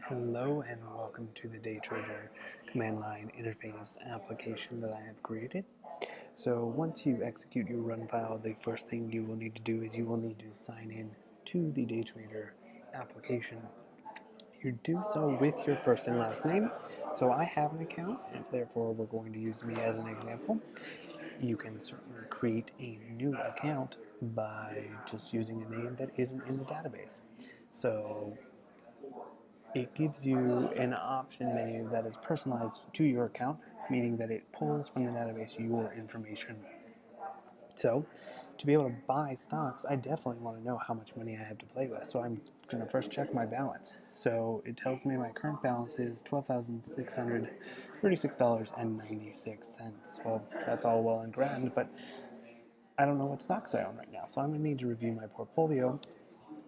Hello and welcome to the DayTrader command line interface application that I have created. So once you execute your run file, the first thing you will need to do is you will need to sign in to the DayTrader application. You do so with your first and last name. So I have an account, and therefore we're going to use me as an example. You can certainly create a new account by just using a name that isn't in the database. So it gives you an option menu that is personalized to your account, meaning that it pulls from the database your information. So, to be able to buy stocks, I definitely want to know how much money I have to play with. So I'm going to first check my balance. So it tells me my current balance is $12,636.96. Well, that's all well and grand, but I don't know what stocks I own right now. So I'm going to need to review my portfolio.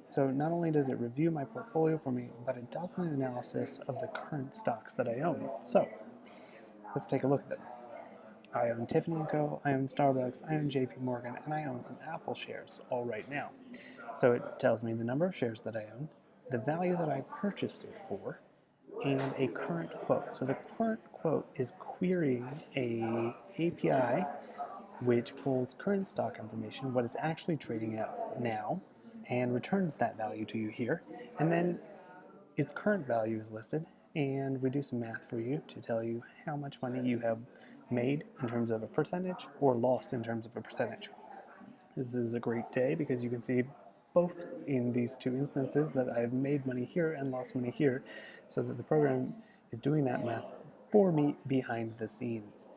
So not only does it review my portfolio for me, but it does an analysis of the current stocks that I own. So let's take a look at them. I own Tiffany & Co., I own Starbucks, I own JP Morgan, and I own some Apple shares all right now. So it tells me the number of shares that I own, the value that I purchased it for, and a current quote. So the current quote is querying a API which pulls current stock information, what it's actually trading at now, and returns that value to you here. And then its current value is listed, and we do some math for you to tell you how much money you have made in terms of a percentage or lost in terms of a percentage. This is a great day because you can see both in these two instances that I've made money here and lost money here, so that the program is doing that math for me behind the scenes.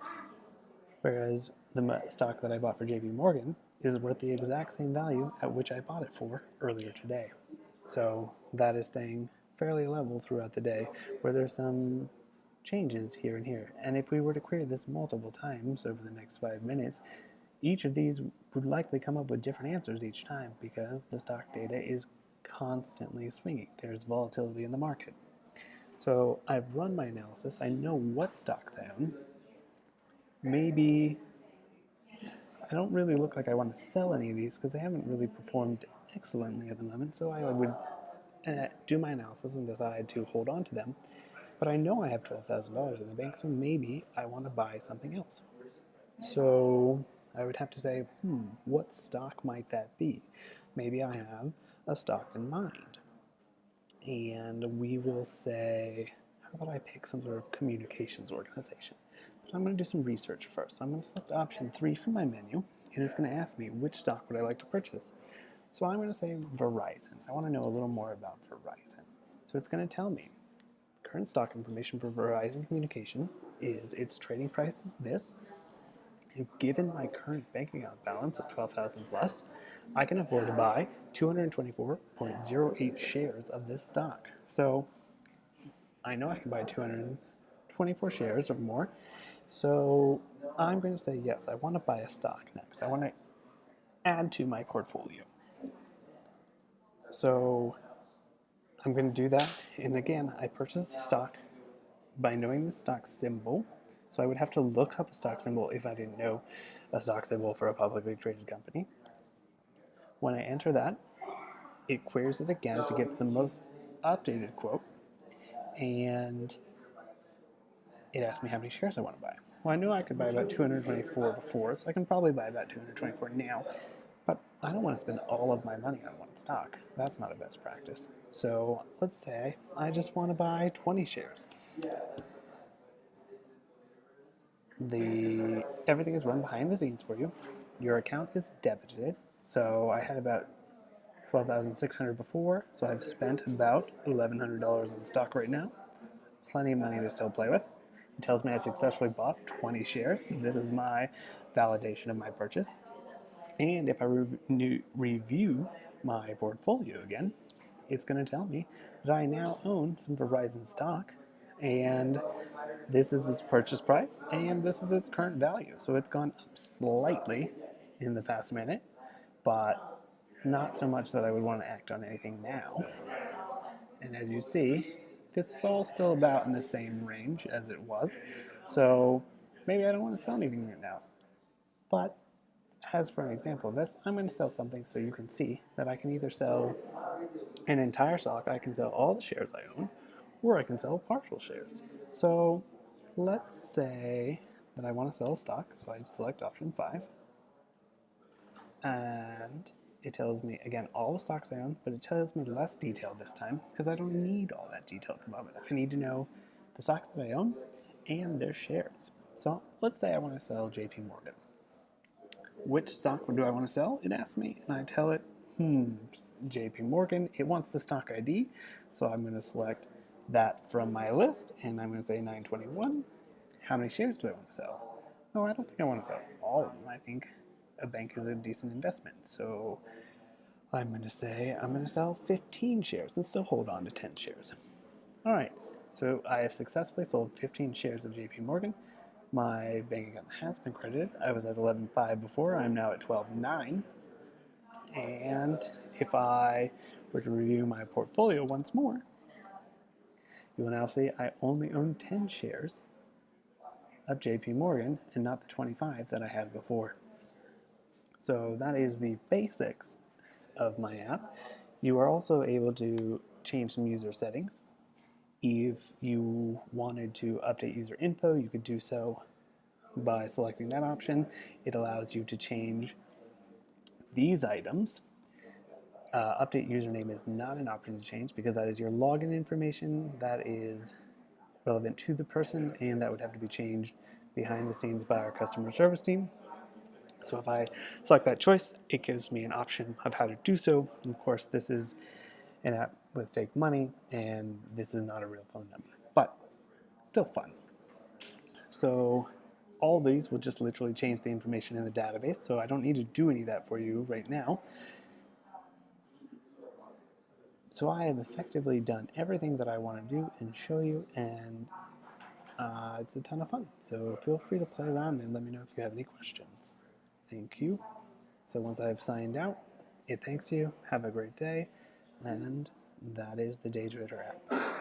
Whereas the stock that I bought for JP Morgan is worth the exact same value at which I bought it for earlier today. So that is staying fairly level throughout the day, where there's some changes here and here. And if we were to query this multiple times over the next 5 minutes, each of these would likely come up with different answers each time because the stock data is constantly swinging. There's volatility in the market. So I've run my analysis. I know what stocks I own. Maybe I don't really look like I want to sell any of these because they haven't really performed excellently at the moment. So I would do my analysis and decide to hold on to them. But I know I have $12,000 in the bank, so maybe I want to buy something else. So I would have to say, what stock might that be? Maybe I have a stock in mind. And we will say, how about I pick some sort of communications organization? But I'm going to do some research first. So I'm going to select option 3 from my menu, and it's going to ask me which stock would I like to purchase. So I'm going to say Verizon. I want to know a little more about Verizon. So it's going to tell me current stock information for Verizon Communication is its trading price is this. Given my current bank account balance of $12,000 plus, I can afford to buy 224.08 shares of this stock. So I know I can buy 224 shares or more. So I'm going to say yes, I want to buy a stock next. I want to add to my portfolio. So I'm going to do that. And again, I purchased the stock by knowing the stock symbol. So I would have to look up a stock symbol if I didn't know a stock symbol for a publicly traded company. When I enter that, it queries it again to get the most updated quote, and it asks me how many shares I want to buy. Well, I knew I could buy about 224 before, so I can probably buy about 224 now, but I don't want to spend all of my money on one stock. That's not a best practice. So let's say I just want to buy 20 shares. Everything is run behind the scenes for you. Your account is debited. So I had about $12,600 before, so I've spent about $1,100 on stock right now. Plenty of money to still play with. It tells me I successfully bought 20 shares. This is my validation of my purchase. And if I review my portfolio again, it's going to tell me that I now own some Verizon stock, and this is its purchase price, and this is its current value. So it's gone up slightly in the past minute, but not so much that I would want to act on anything now. And as you see, this is all still about in the same range as it was. So maybe I don't want to sell anything right now. But as for an example of this, I'm going to sell something so you can see that I can either sell an entire stock, I can sell all the shares I own, or I can sell partial shares. So let's say that I want to sell a stock, so I select option 5, and it tells me, again, all the stocks I own, but it tells me less detail this time because I don't need all that detail at the moment. I need to know the stocks that I own and their shares. So let's say I want to sell JP Morgan. Which stock do I want to sell? It asks me, and I tell it, JP Morgan. It wants the stock ID, so I'm going to select that from my list, and I'm going to say 921. How many shares do I want to sell? No, I don't think I want to sell all of them. I think a bank is a decent investment, so I'm going to say I'm going to sell 15 shares and still hold on to 10 shares. All right, so I have successfully sold 15 shares of JP Morgan. My bank account has been credited. I was at 11.5 before. I'm now at 12.9. And if I were to review my portfolio once more, you will now see I only own 10 shares of JP Morgan and not the 25 that I had before. So that is the basics of my app. You are also able to change some user settings. If you wanted to update user info, you could do so by selecting that option. It allows you to change these items. Update username is not an option to change because that is your login information that is relevant to the person, and that would have to be changed behind the scenes by our customer service team. So if I select that choice, it gives me an option of how to do so. And of course, this is an app with fake money, and this is not a real phone number, but still fun. So all these will just literally change the information in the database, so I don't need to do any of that for you right now. So I have effectively done everything that I want to do and show you, and it's a ton of fun. So feel free to play around and let me know if you have any questions. Thank you. So once I've signed out, it thanks you. Have a great day, and that is the DayTrader app.